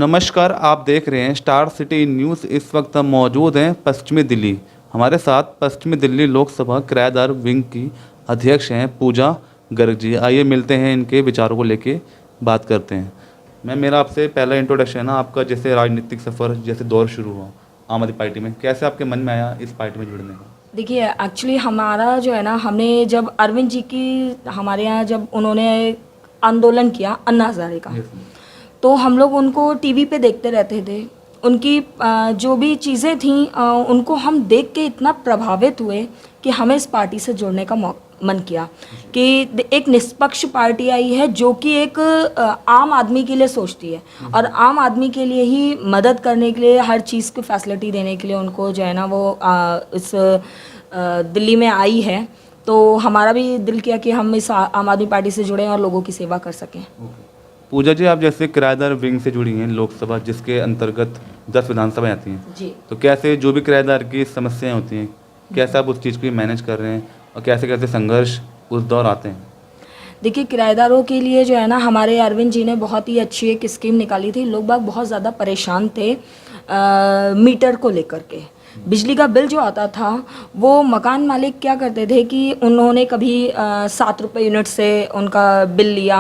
नमस्कार, आप देख रहे हैं स्टार सिटी न्यूज़। इस वक्त हम मौजूद हैं पश्चिमी दिल्ली। हमारे साथ पश्चिमी दिल्ली लोकसभा किराएदार विंग की अध्यक्ष हैं पूजा गर्ग जी। आइए मिलते हैं, इनके विचारों को लेके बात करते हैं। मैम, मेरा आपसे पहला इंट्रोडक्शन है ना, आपका जैसे राजनीतिक सफ़र जैसे दौर शुरू हुआ आम आदमी पार्टी में, कैसे आपके मन में आया इस पार्टी में जुड़ने का? देखिए, एक्चुअली हमारा जो है ना, हमने जब अरविंद जी की हमारे यहाँ जब उन्होंने आंदोलन किया अन्ना हज़ारे का, तो हम लोग उनको टीवी पे देखते रहते थे। उनकी जो भी चीज़ें थीं उनको हम देख के इतना प्रभावित हुए कि हमें इस पार्टी से जुड़ने का मन किया कि एक निष्पक्ष पार्टी आई है जो कि एक आम आदमी के लिए सोचती है और आम आदमी के लिए ही मदद करने के लिए, हर चीज़ की फैसिलिटी देने के लिए उनको जो है ना वो इस दिल्ली में आई है। तो हमारा भी दिल किया कि हम इस आम आदमी पार्टी से जुड़ें और लोगों की सेवा कर सकें। पूजा जी, आप जैसे किराएदार विंग से जुड़ी हैं लोकसभा, जिसके अंतर्गत 10 विधानसभाएं आती हैं जी। तो कैसे जो भी किराएदार की समस्याएं होती हैं, कैसे आप उस चीज़ को मैनेज कर रहे हैं और कैसे कैसे संघर्ष उस दौर आते हैं? देखिए, किराएदारों के लिए जो है ना, हमारे अरविंद जी ने बहुत ही अच्छी एक स्कीम निकाली थी। लोग बाग बहुत ज़्यादा परेशान थे मीटर को लेकर के। बिजली का बिल जो आता था वो मकान मालिक क्या करते थे कि उन्होंने कभी 7 रुपये यूनिट से उनका बिल लिया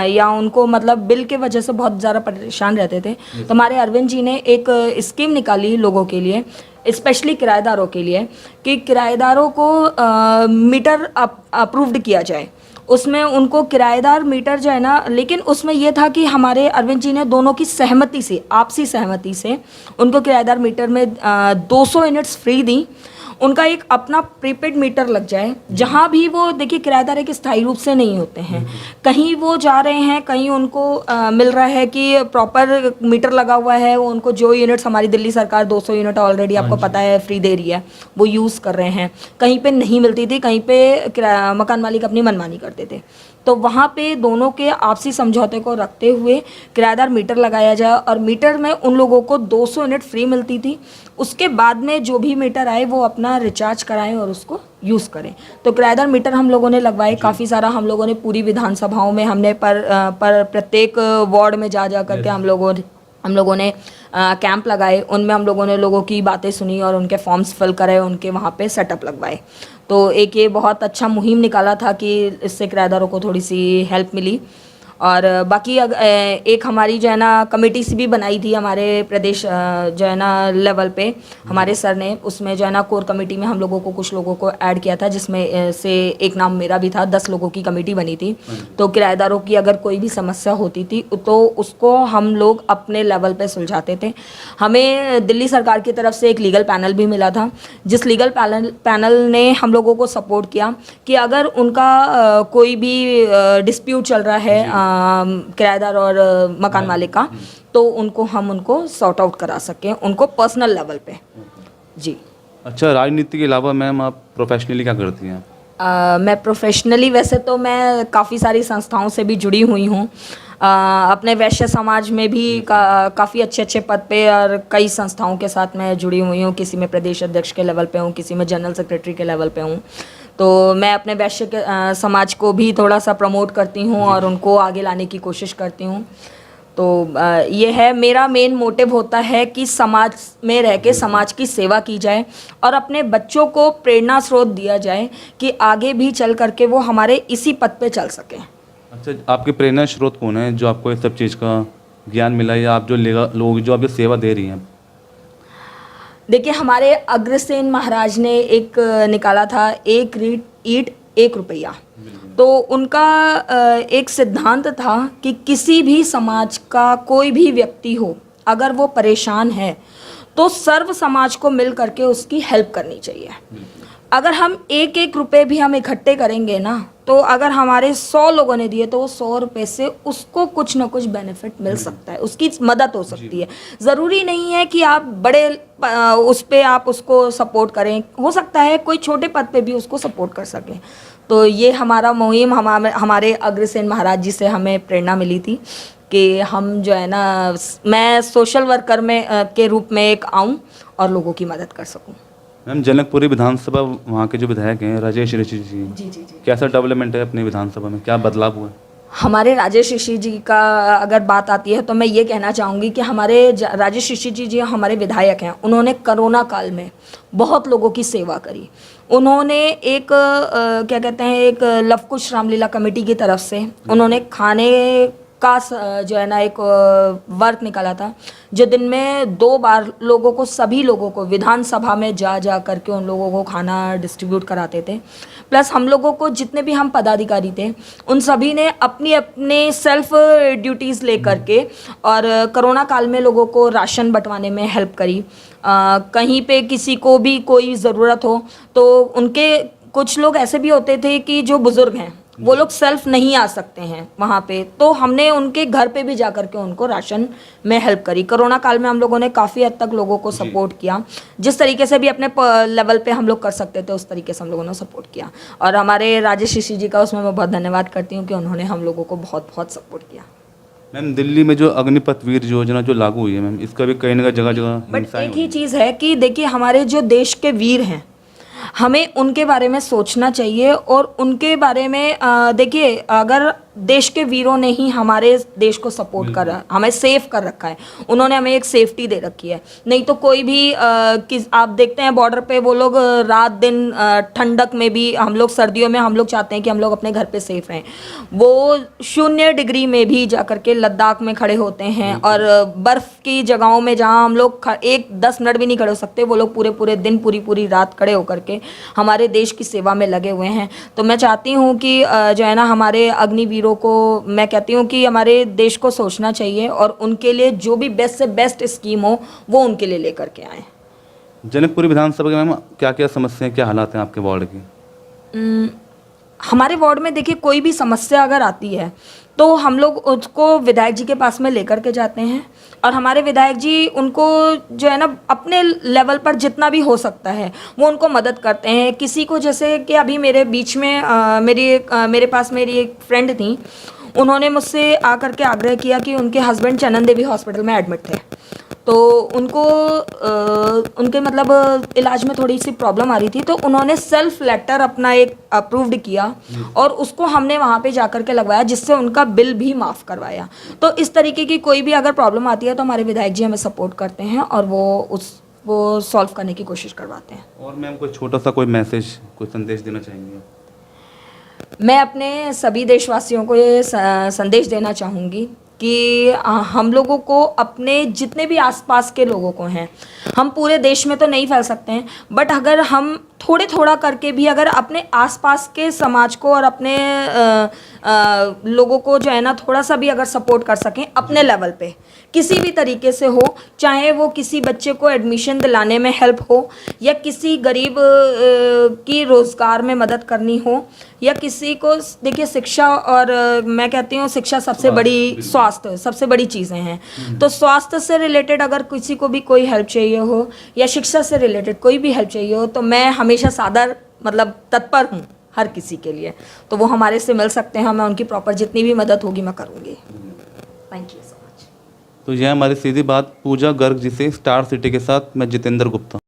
या उनको मतलब बिल के वजह से बहुत ज़्यादा परेशान रहते थे। तो हमारे अरविंद जी ने एक स्कीम निकाली लोगों के लिए, स्पेशली किराएदारों के लिए, कि किराएदारों को मीटर अप्रूव्ड किया जाए। उसमें उनको किराएदार मीटर जो है ना, लेकिन उसमें यह था कि हमारे अरविंद जी ने दोनों की सहमति से, आपसी सहमति से उनको किराएदार मीटर में 200 यूनिट्स फ्री दी। उनका एक अपना प्रीपेड मीटर लग जाए, जहाँ भी वो, देखिए किराएदार एक स्थायी रूप से नहीं होते हैं, कहीं वो जा रहे हैं, कहीं उनको मिल रहा है कि प्रॉपर मीटर लगा हुआ है, वो उनको जो यूनिट्स हमारी दिल्ली सरकार 200 यूनिट ऑलरेडी आपको पता है फ्री दे रही है, वो यूज़ कर रहे हैं। कहीं पे नहीं मिलती थी, कहीं पे मकान मालिक अपनी मनमानी करते थे। तो वहाँ पे दोनों के आपसी समझौते को रखते हुए किराएदार मीटर लगाया जाए और मीटर में उन लोगों को 200 यूनिट फ्री मिलती थी। उसके बाद में जो भी मीटर आए वो अपना रिचार्ज कराएं और उसको यूज़ करें। तो किराएदार मीटर हम लोगों ने लगवाए काफ़ी सारा। हम लोगों ने पूरी विधानसभाओं में हमने पर प्रत्येक वार्ड में जा करके हम लोगों ने कैंप लगाए। उनमें हम लोगों ने लोगों की बातें सुनी और उनके फॉर्म्स फिल करे, उनके वहाँ पे सेटअप लगवाए। तो एक ये बहुत अच्छा मुहिम निकाला था कि इससे किराएदारों को थोड़ी सी हेल्प मिली। और बाकी एक हमारी जो है ना कमेटी सी भी बनाई थी हमारे प्रदेश जो है ना लेवल पे हमारे सर ने। उसमें जो है ना कोर कमेटी में हम लोगों को, कुछ लोगों को ऐड किया था, जिसमें से एक नाम मेरा भी था। 10 लोगों की कमेटी बनी थी। तो किराएदारों की अगर कोई भी समस्या होती थी तो उसको हम लोग अपने लेवल पे सुलझाते थे। हमें दिल्ली सरकार की तरफ से एक लीगल पैनल भी मिला था, जिस लीगल पैनल ने हम लोगों को सपोर्ट किया कि अगर उनका कोई भी डिस्प्यूट चल रहा है किराएदार और मकान मालिक का, तो उनको सॉर्ट आउट करा सकें, उनको पर्सनल लेवल पे। जी। अच्छा, राजनीति के अलावा मैम आप प्रोफेशनली क्या करती हैं? मैं प्रोफेशनली वैसे तो मैं काफ़ी सारी संस्थाओं से भी जुड़ी हुई हूँ। अपने वैश्य समाज में भी काफ़ी अच्छे पद पे और कई संस्थाओं के साथ मैं जुड़ी हुई हूँ। किसी में प्रदेश अध्यक्ष के लेवल पे हूँ, किसी में जनरल सेक्रेटरी के लेवल पे हूँ। तो मैं अपने वैश्य के समाज को भी थोड़ा सा प्रमोट करती हूँ और उनको आगे लाने की कोशिश करती हूँ। तो ये है मेरा मेन मोटिव होता है कि समाज में रह के समाज की सेवा की जाए और अपने बच्चों को प्रेरणा स्रोत दिया जाए कि आगे भी चल करके वो हमारे इसी पथ पे चल सकें। अच्छा, आपके प्रेरणा स्रोत कौन है जो आपको इस सब चीज़ का ज्ञान मिला, या आप जो लोग जो आपको सेवा दे रही हैं? देखिए, हमारे अग्रसेन महाराज ने एक निकाला था, एक ईंट 1 रुपया। तो उनका एक सिद्धांत था कि किसी भी समाज का कोई भी व्यक्ति हो, अगर वो परेशान है तो सर्व समाज को मिल करके उसकी हेल्प करनी चाहिए। अगर हम 1-1 रुपये भी हम इकट्ठे करेंगे ना, तो अगर हमारे 100 लोगों ने दिए तो वो 100 रुपये से उसको कुछ ना कुछ बेनिफिट मिल सकता है, उसकी मदद हो सकती है। ज़रूरी नहीं है कि आप बड़े उस पे आप उसको सपोर्ट करें, हो सकता है कोई छोटे पद पे भी उसको सपोर्ट कर सकें। तो ये हमारा मुहिम हमारे अग्रसेन महाराज जी से हमें प्रेरणा मिली थी कि हम जो है ना, मैं सोशल वर्कर में के रूप में एक आऊँ और लोगों की मदद कर सकूँ। मैम, जनकपुरी विधानसभा, वहाँ के जो विधायक हैं राजेश ऋषि जी, जी। कैसा डेवलपमेंट है अपनी विधानसभा में, क्या बदलाव हुआ है? हमारे राजेश ऋषि जी का अगर बात आती है तो मैं ये कहना चाहूँगी कि हमारे राजेश ऋषि जी जी हमारे विधायक हैं। उन्होंने कोरोना काल में बहुत लोगों की सेवा करी। उन्होंने एक क्या कहते हैं, एक लव कुश रामलीला कमेटी की तरफ से उन्होंने खाने का जो है ना एक वर्क निकाला था, जो दिन में 2 बार लोगों को, सभी लोगों को विधानसभा में जा जा करके उन लोगों को खाना डिस्ट्रीब्यूट कराते थे। प्लस हम लोगों को जितने भी हम पदाधिकारी थे उन सभी ने अपनी अपने सेल्फ ड्यूटीज़ ले करके और कोरोना काल में लोगों को राशन बंटवाने में हेल्प करी। कहीं पे किसी को भी कोई ज़रूरत हो तो उनके, कुछ लोग ऐसे भी होते थे कि जो बुज़ुर्ग हैं वो लोग सेल्फ नहीं आ सकते हैं वहाँ पे, तो हमने उनके घर पे भी जा कर के उनको राशन में हेल्प करी। कोरोना काल में हम लोगों ने काफ़ी हद तक लोगों को सपोर्ट किया, जिस तरीके से भी अपने लेवल पे हम लोग कर सकते थे उस तरीके से हम लोगों ने सपोर्ट किया। और हमारे राजेश ऋषि जी का उसमें मैं बहुत धन्यवाद करती हूँ कि उन्होंने हम लोगों को बहुत बहुत सपोर्ट किया। मैम, दिल्ली में जो अग्निपथ वीर योजना जो लागू हुई है मैम, इसका भी कहीं ना कहीं जगह जगह बट एक ही चीज़ है कि देखिए, हमारे जो देश के वीर हैं हमें उनके बारे में सोचना चाहिए। और उनके बारे में देखिए, अगर देश के वीरों ने ही हमारे देश को सपोर्ट कर रहा, हमें सेफ कर रखा है, उन्होंने हमें एक सेफ्टी दे रखी है। नहीं तो कोई भी आप देखते हैं बॉर्डर पे वो लोग रात दिन ठंडक में भी, हम लोग सर्दियों में हम लोग चाहते हैं कि हम लोग अपने घर पे सेफ रहें, वो 0 डिग्री में भी जा कर के लद्दाख में खड़े होते हैं। और बर्फ़ की जगहों में जहाँ हम लोग 10 मिनट भी नहीं खड़े हो सकते, वो लोग पूरे पूरे दिन, पूरी पूरी रात खड़े होकर के हमारे देश की सेवा में लगे हुए हैं। तो मैं चाहती हूँ कि जो है ना, हमारे अग्निवीरों को मैं कहती हूँ कि हमारे देश को सोचना चाहिए और उनके लिए जो भी बेस्ट से बेस्ट स्कीम हो वो उनके लिए लेकर के आए। जनकपुरी विधानसभा के मैम क्या क्या समस्याएं, क्या हालात हैं आपके वार्ड की? हमारे वार्ड में देखिए, कोई भी समस्या अगर आती है तो हम लोग उसको विधायक जी के पास में लेकर के जाते हैं और हमारे विधायक जी उनको जो है ना अपने लेवल पर जितना भी हो सकता है वो उनको मदद करते हैं। किसी को, जैसे कि अभी मेरे बीच में मेरे पास मेरी एक फ्रेंड थी, उन्होंने मुझसे आकर के आग्रह किया कि उनके हस्बैंड चनन देवी हॉस्पिटल में एडमिट थे, तो उनको उनके मतलब इलाज में थोड़ी सी प्रॉब्लम आ रही थी, तो उन्होंने सेल्फ लेटर अपना एक अप्रूव्ड किया और उसको हमने वहाँ पे जाकर के लगवाया, जिससे उनका बिल भी माफ़ करवाया। तो इस तरीके की कोई भी अगर प्रॉब्लम आती है तो हमारे विधायक जी हमें सपोर्ट करते हैं और वो सॉल्व करने की कोशिश करवाते हैं। और मैम, कोई छोटा सा कोई मैसेज, कोई संदेश देना चाहेंगे? मैं अपने सभी देशवासियों को ये संदेश देना चाहूँगी कि हम लोगों को, अपने जितने भी आसपास के लोगों को हैं, हम पूरे देश में तो नहीं फैल सकते हैं, बट अगर हम थोड़े थोड़ा करके भी अगर अपने आसपास के समाज को और अपने लोगों को जो है ना थोड़ा सा भी अगर सपोर्ट कर सकें अपने लेवल पे, किसी भी तरीके से हो, चाहे वो किसी बच्चे को एडमिशन दिलाने में हेल्प हो या किसी गरीब की रोज़गार में मदद करनी हो या किसी को, देखिए शिक्षा, और मैं कहती हूँ शिक्षा सबसे बड़ी, स्वास्थ्य सबसे बड़ी चीज़ें हैं। तो स्वास्थ्य से रिलेटेड अगर किसी को भी कोई हेल्प चाहिए हो या शिक्षा से रिलेटेड कोई भी हेल्प चाहिए हो तो मैं हमेशा सादर मतलब तत्पर हूँ हर किसी के लिए। तो वो हमारे से मिल सकते हैं, मैं उनकी प्रॉपर जितनी भी मदद होगी मैं करूँगी। Thank you so much. तो यह हमारी सीधी बात पूजा गर्ग जी से, स्टार सिटी के साथ मैं जितेंद्र गुप्ता।